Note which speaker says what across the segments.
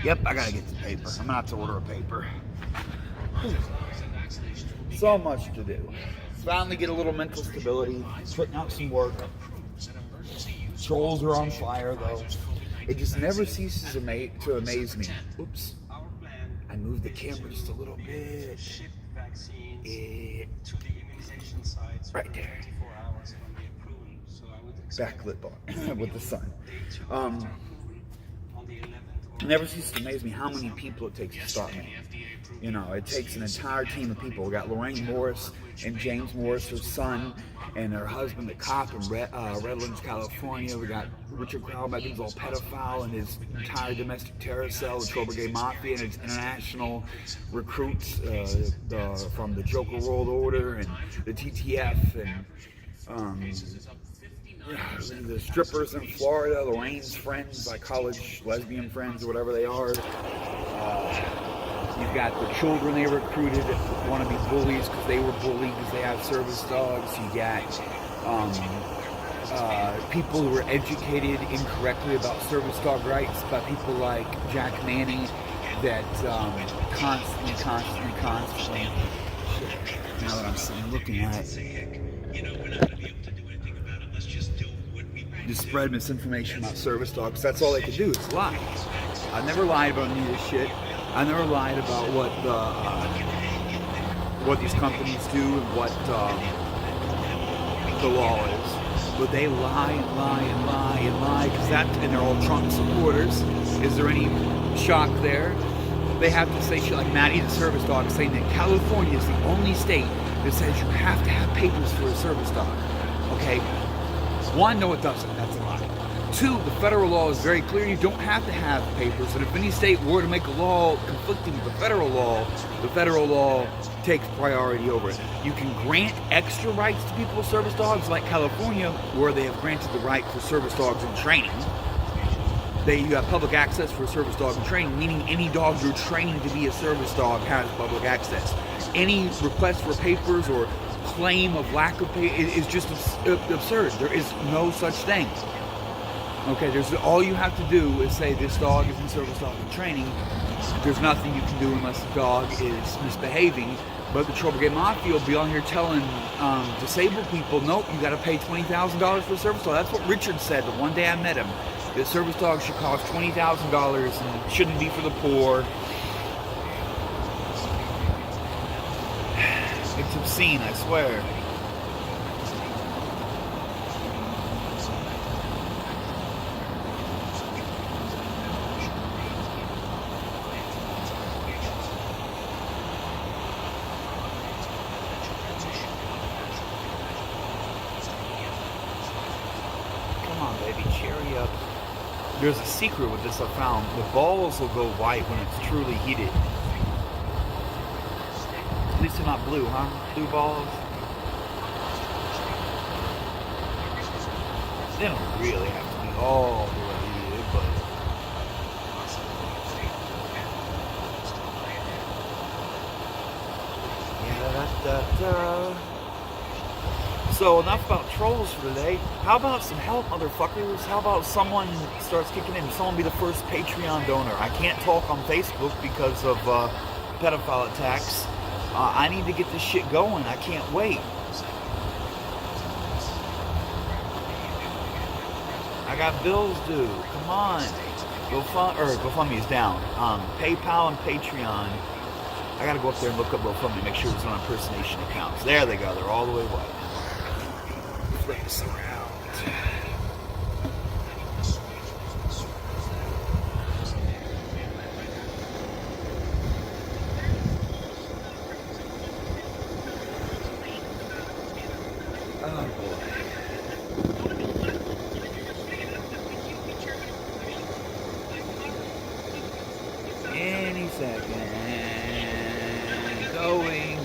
Speaker 1: Yep, I gotta get the paper. I'm gonna have to order a paper. So much to do. Finally get a little mental stability, putting out some work. Trolls are on fire though. It just never ceases to amaze me. Oops. I moved the camera just a little bit. Right there. Backlit on with the sun. It never ceases to amaze me how many people it takes to stop me. You know, it takes an entire team of people. We got Lorraine Morris and James Morris, her son, and her husband, the cop in Redlands, California. We got Richard Crowell, I think he's all pedophile, and his entire domestic terror cell, the Troll Brigade Mafia, and its international recruits from the Joker World Order and the TTF, and the strippers in Florida, Lorraine's friends, like college lesbian friends or whatever they are. You've got the children they recruited that want to be bullies because they were bullied because they have service dogs. You got people who were educated incorrectly about service dog rights by people like Jack Manning that constantly. Now that I'm sitting looking at it, just spread misinformation about service dogs. That's all they could do is lie. I never lied about any of this shit. I never lied about what these companies do and what the law is. But they lie because and they're all Trump supporters. Is there any shock there? They have to say shit like Maddie the service dog, saying that California is the only state that says you have to have papers for a service dog. Okay? One, no it doesn't. That's a lie. Two, the federal law is very clear. You don't have to have papers. And if any state were to make a law conflicting with the federal law takes priority over it. You can grant extra rights to people with service dogs, like California, where they have granted the right for service dogs in training. You have public access for a service dog in training, meaning any dog you're training to be a service dog has public access. Any request for papers or claim of lack of pay is just absurd. There is no such thing. Okay, all you have to do is say this dog is in service dog in training. There's nothing you can do unless the dog is misbehaving. But the Troll Brigade Mafia will be on here telling disabled people, nope, you got to pay $20,000 for a service dog. That's what Richard said the one day I met him. The service dog should cost $20,000 and shouldn't be for the poor. It's obscene, I swear. Come on, baby, cherry up. There's a secret with this I found. The balls will go white when it's truly heated. At least they're not blue, huh? Blue balls. They don't really have to be all the way heated, but... So enough about trolls for today. How about some help, motherfuckers? How about someone starts kicking in? Someone be the first Patreon donor. I can't talk on Facebook because of pedophile attacks. I need to get this shit going. I can't wait. I got bills due. Come on. GoFundMe is down. PayPal and Patreon. I gotta go up there and look up GoFundMe, make sure there's no impersonation accounts. There they go. They're all the way white. Flip this around. Oh boy. Any second.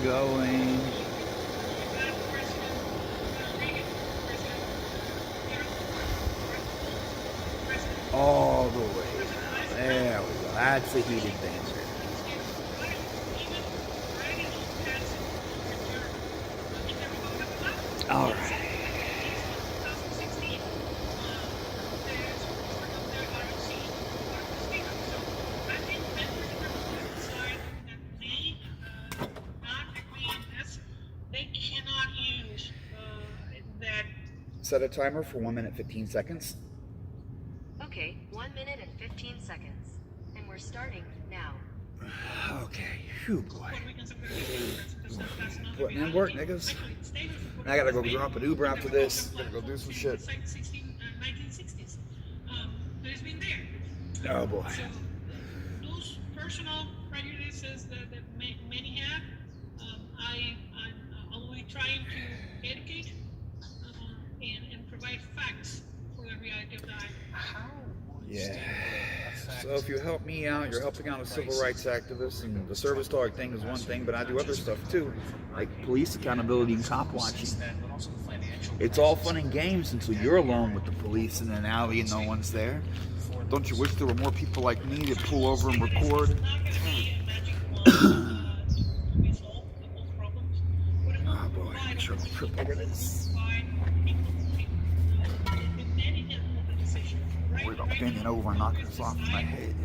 Speaker 1: Going. All the way. There we go. That's the heated banger. All right. set a timer for 1 minute 15 seconds.
Speaker 2: Okay, 1 minute and 15 seconds. And we're starting now.
Speaker 1: Okay, phew, boy. Putting in work, niggas. I gotta go drop an Uber after this. Gotta go do some shit.
Speaker 3: 1960s. But it's been there.
Speaker 1: Oh boy.
Speaker 3: So those personal prejudices that many have, I'm always trying to educate and provide facts for the reality of that.
Speaker 1: Yeah. So if you help me out, you're helping out a civil rights activist, and the service dog thing is one thing, but I do other stuff too, like police accountability and cop watching. It's all fun and games until you're alone with the police in an alley and no one's there. Don't you wish there were more people like me to pull over and record? Oh boy, make sure I'm tripping over this. Worried about bending over and knocking this off my head.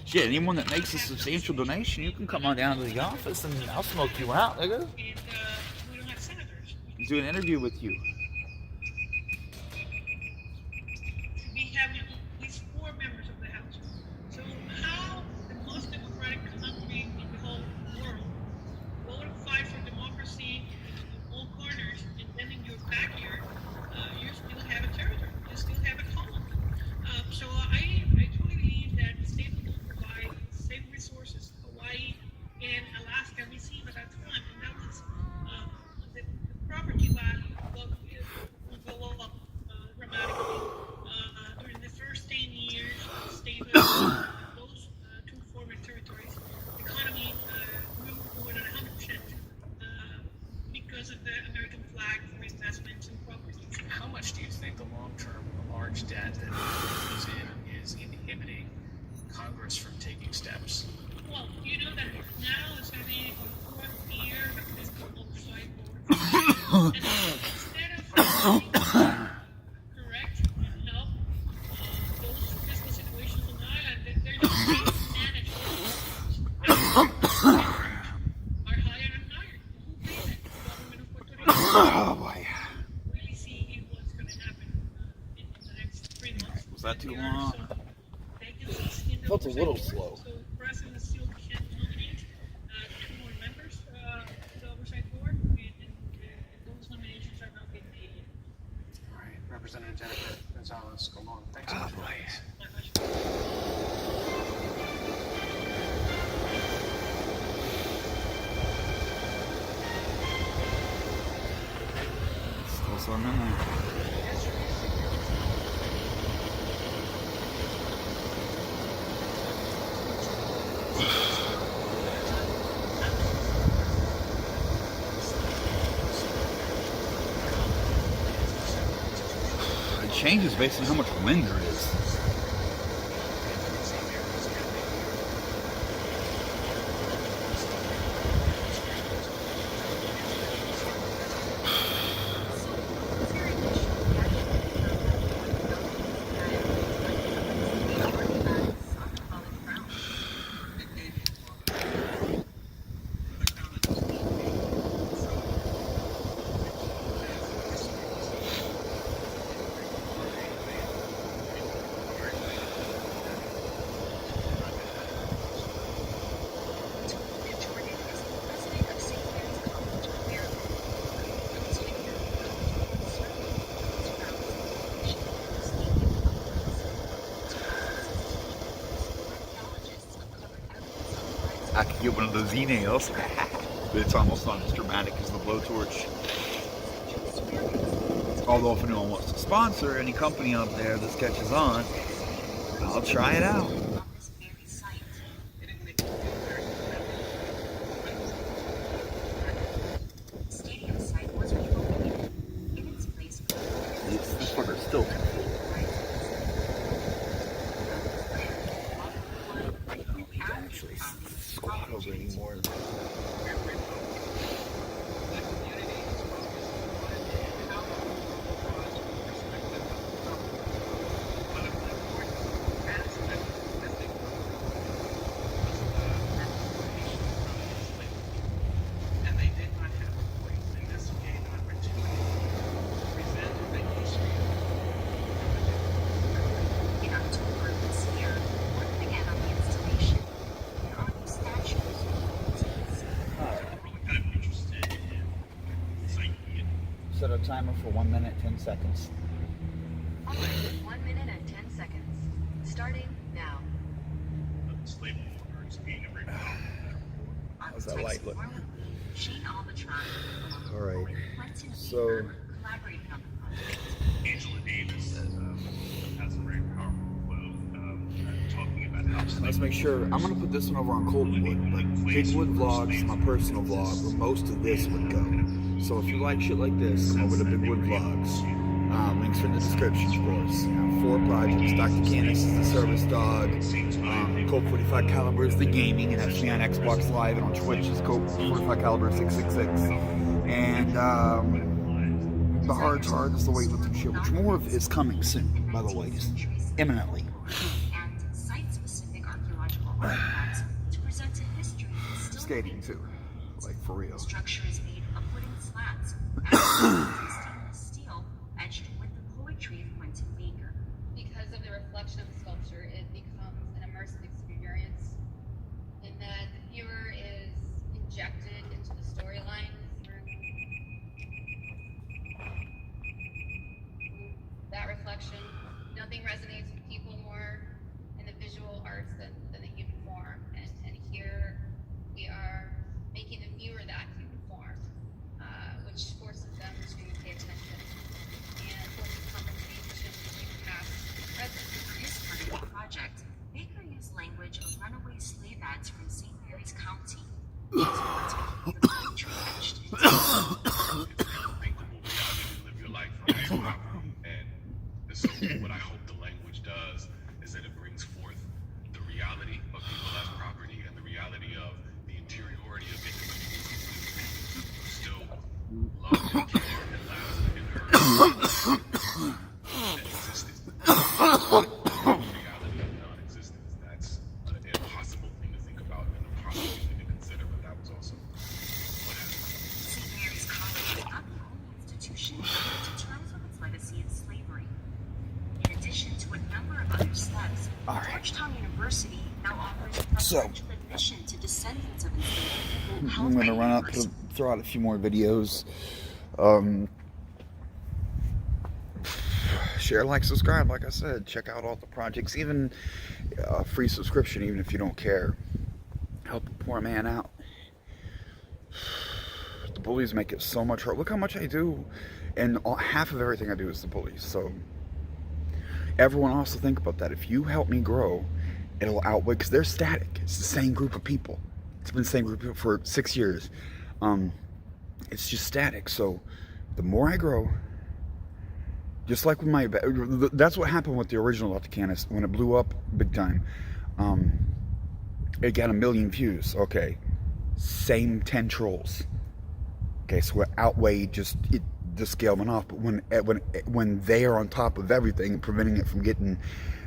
Speaker 1: Shit, anyone that makes a substantial donation, you can come on down to the office and I'll smoke you out, nigga. Do an interview with you.
Speaker 3: We have at least 4 members of the House. So how the most democratic country in the whole world will fight for democracy in all corners, and then in your backyard, you still have a territory, you still have a colony. So I truly believe that the state will provide safe resources. Hawaii and Alaska received at that time, and that was the property value will go up dramatically. During the first 10 years of the state of those 2 former territories, the economy grew more than 100% because of the American flag for investments and properties.
Speaker 4: How much do you think the long-term large debt that is inhibiting Congress from taking steps?
Speaker 3: Well, you know that now it's going to be the 4th year of this oversight board. And instead of correct and help those fiscal situations on the island, they're just trying to manage are higher and higher. Who pays it? The government of Puerto Rico.
Speaker 1: Oh boy.
Speaker 3: Really see what's going to happen in the next 3 months.
Speaker 1: Was that too long?
Speaker 3: So vacancies in the
Speaker 1: Felt a little
Speaker 3: oversight board.
Speaker 1: slow.
Speaker 3: So the president still can nominate 2 more members to the oversight board, and those nominations are not being made yet.
Speaker 4: All right, Representative Jennifer Gonzalez, go on. Thanks so
Speaker 1: Oh
Speaker 4: much.
Speaker 1: boy.
Speaker 3: My pleasure.
Speaker 1: Still some in there. It changes based on how much wind there is. I could get one of those e-nails, but it's almost not as dramatic as the blowtorch. Although if anyone wants to sponsor any company out there that catches on, I'll try it out. This fucker's still too full. I don't need to actually squat over anymore. Set a timer for 1 minute, 10 seconds.
Speaker 2: Alright, 1 minute and 10 seconds. Starting now.
Speaker 1: How's that light look?
Speaker 2: Shane Albatron.
Speaker 1: Alright, so
Speaker 2: Collaborating on the project.
Speaker 5: Angela Davis has a very powerful quote talking about how
Speaker 1: let's make sure. I'm gonna put this one over on Coltonwood, like Bigwood Vlogs, my personal vlog, where most of this would go. So if you like shit like this, come over to Bigwood Vlogs. Links are in the description, of course. 4 projects. Docta Canis is the service dog. Colt 45 Caliber is the gaming, and that's me on Xbox Live, and on Twitch is Colt 45 Caliber 666. And the hard's hard is the weightlifting shit, which more of is coming soon, by the way, just imminently.
Speaker 2: And site-specific archaeological artifacts to present a history still
Speaker 1: Skating too, like for real.
Speaker 2: The structure is made of wooden slats and stainless steel etched with the poetry of Quentin Baker.
Speaker 6: Because of the reflection of the sculpture, it becomes an immersive experience in that the viewer is injected into the storyline through that reflection. Nothing resonates with people more in the visual arts than the human form. And here we are making the viewer that human form, which forces them to pay attention and forces conversation between past and present.
Speaker 2: For his part of the project, Baker used language of runaway slave ads from St. Mary's County. These words became the poetry etched into
Speaker 5: unthinkable reality to live your life, right? And so what I hope the language does is that it brings forth the reality of people as property and the reality of the interiority of individuals who still love and care and laugh and hurt and existence. The reality of non-existence. That's an impossible thing to think about and impossible thing to consider, but that was also what happened.
Speaker 2: St. Mary's College is not the only institution coming to terms with its legacy of slavery. In addition to a number of other steps, Georgetown University now offers preferential admission to descendants of enslaved people held
Speaker 1: I'm
Speaker 2: by
Speaker 1: gonna run up to
Speaker 2: universities.
Speaker 1: throw out a few more videos. Share, like, subscribe. Like I said, check out all the projects, even free subscription, even if you don't care. Help a poor man out. The bullies make it so much hard. Look how much I do, and half of everything I do is the bullies. So everyone also think about that. If you help me grow, it'll outweigh, because they're static. It's the same group of people. It's been the same group of people for 6 years. It's just static. So the more I grow, just like with my, that's what happened with the original Docta Canis when it blew up big time. It got 1 million views. Okay, same 10 trolls. Okay, so it outweighed just the scale went off. But when they are on top of everything and preventing it from getting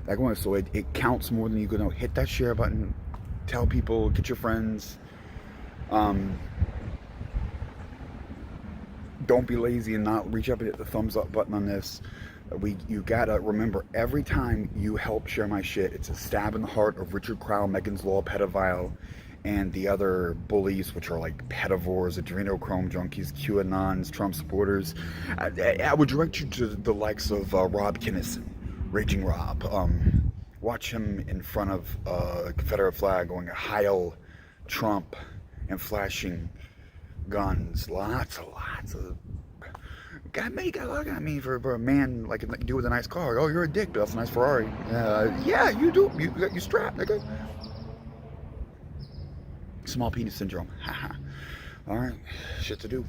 Speaker 1: that going, so it counts more than you could know. Hit that share button, tell people, get your friends. Don't be lazy and not reach up and hit the thumbs up button on this. You gotta remember, every time you help share my shit, it's a stab in the heart of Richard Crowell, Megan's Law, pedophile, and the other bullies, which are like pedivores, adrenochrome junkies, QAnons, Trump supporters. I would direct you to the likes of Rob Kinnison, Raging Rob. Watch him in front of a Confederate flag going Heil Trump and flashing guns. Lots of God, man, you got a lot of me for a man like do with a nice car. Oh, you're a dick, but that's a nice Ferrari. Yeah, you do. You got your strap, nigga. Small penis syndrome. Haha. All right, shit to do.